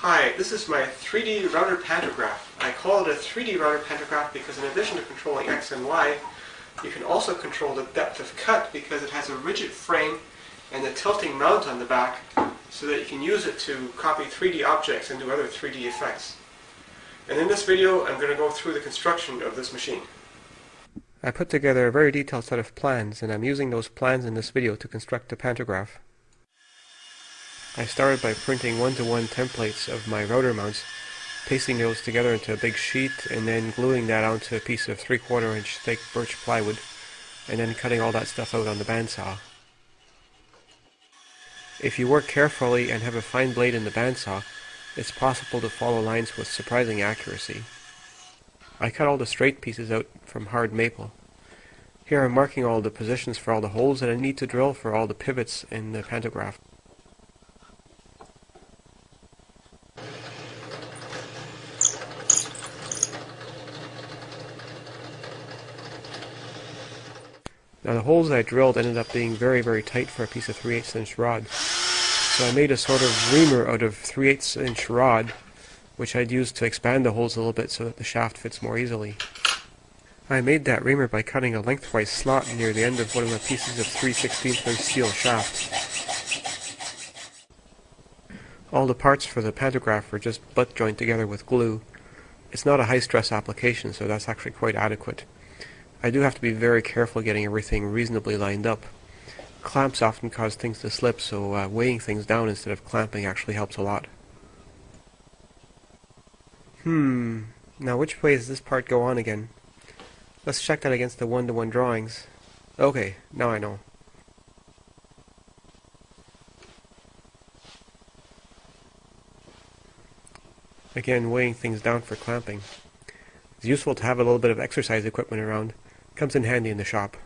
Hi, this is my 3D router pantograph. I call it a 3D router pantograph because in addition to controlling X and Y, you can also control the depth of cut because it has a rigid frame and a tilting mount on the back so that you can use it to copy 3D objects and do other 3D effects. And in this video, I'm going to go through the construction of this machine. I put together a very detailed set of plans, and I'm using those plans in this video to construct the pantograph. I started by printing one-to-one templates of my router mounts, pasting those together into a big sheet, and then gluing that onto a piece of 3/4 inch thick birch plywood, and then cutting all that stuff out on the bandsaw. If you work carefully and have a fine blade in the bandsaw, it's possible to follow lines with surprising accuracy. I cut all the straight pieces out from hard maple. Here I'm marking all the positions for all the holes that I need to drill for all the pivots in the pantograph. Now the holes I drilled ended up being very tight for a piece of 3/8 inch rod. So I made a sort of reamer out of 3/8 inch rod, which I'd use to expand the holes a little bit so that the shaft fits more easily. I made that reamer by cutting a lengthwise slot near the end of one of the pieces of 3/16 inch steel shaft. All the parts for the pantograph were just butt joined together with glue. It's not a high stress application, so that's actually quite adequate. I do have to be very careful getting everything reasonably lined up. Clamps often cause things to slip, so weighing things down instead of clamping actually helps a lot. Now which way does this part go on again? Let's check that against the one-to-one drawings. Okay, now I know. Again, weighing things down for clamping. It's useful to have a little bit of exercise equipment around. Comes in handy in the shop.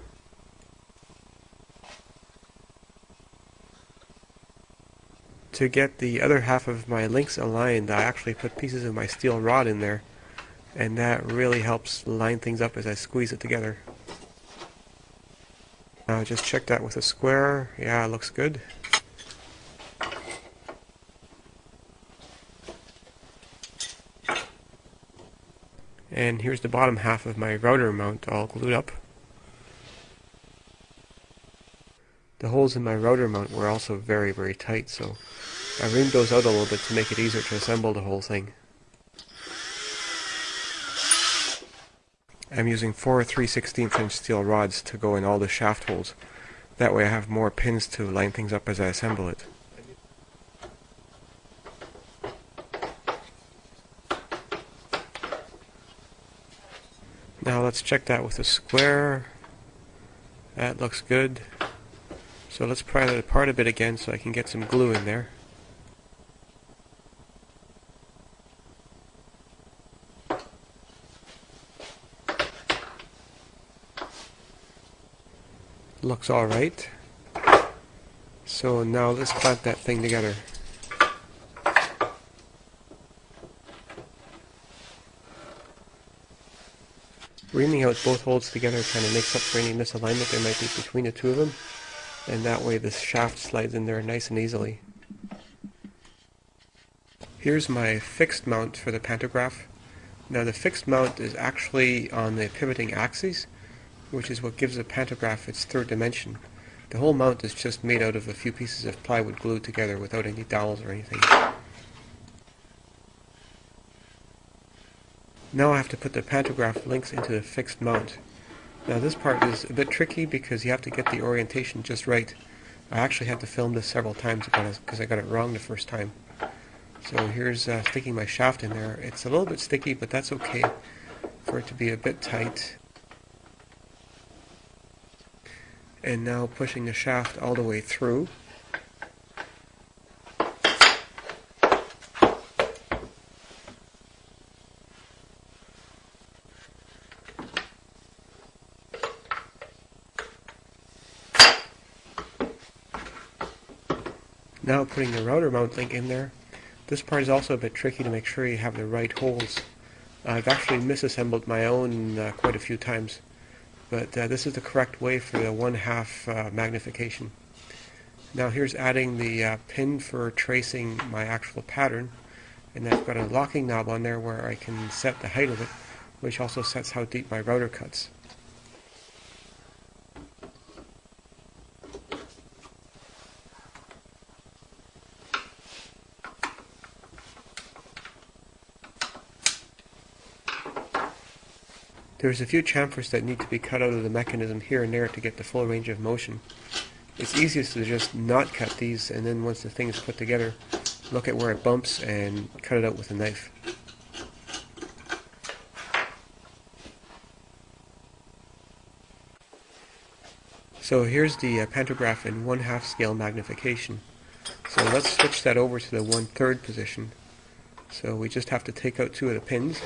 To get the other half of my links aligned, I actually put pieces of my steel rod in there, and that really helps line things up as I squeeze it together. Now just check that with a square. Yeah, it looks good. And here's the bottom half of my router mount all glued up. The holes in my router mount were also very tight, so I reamed those out a little bit to make it easier to assemble the whole thing. I'm using 4 3/16 inch steel rods to go in all the shaft holes. That way I have more pins to line things up as I assemble it. Now let's check that with a square. That looks good. So let's pry that apart a bit again so I can get some glue in there. Looks alright. So now let's clamp that thing together. Reaming out both holes together kind of makes up for any misalignment there might be between the two of them, and that way this shaft slides in there nice and easily. Here's my fixed mount for the pantograph. Now the fixed mount is actually on the pivoting axis, which is what gives the pantograph its third dimension. The whole mount is just made out of a few pieces of plywood glued together without any dowels or anything. Now I have to put the pantograph links into the fixed mount. Now this part is a bit tricky because you have to get the orientation just right. I actually had to film this several times because I got it wrong the first time. So here's sticking my shaft in there. It's a little bit sticky, but that's okay for it to be a bit tight. And now pushing the shaft all the way through. Now putting the router mount link in there. This part is also a bit tricky to make sure you have the right holes. I've actually misassembled my own quite a few times, but this is the correct way for the 1/2 magnification. Now here's adding the pin for tracing my actual pattern. And I've got a locking knob on there where I can set the height of it, which also sets how deep my router cuts. There's a few chamfers that need to be cut out of the mechanism here and there to get the full range of motion. It's easiest to just not cut these, and then once the thing is put together, look at where it bumps and cut it out with a knife. So here's the pantograph in 1/2 scale magnification. So let's switch that over to the 1/3 position. So we just have to take out 2 of the pins.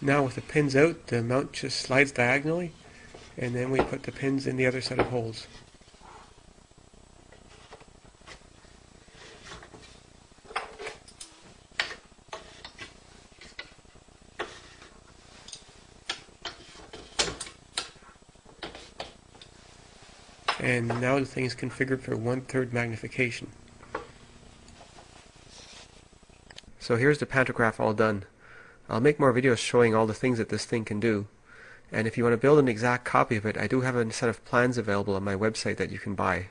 Now with the pins out, the mount just slides diagonally, and then we put the pins in the other set of holes. And now the thing is configured for 1/3 magnification. So here's the pantograph all done. I'll make more videos showing all the things that this thing can do. And if you want to build an exact copy of it, I do have a set of plans available on my website that you can buy.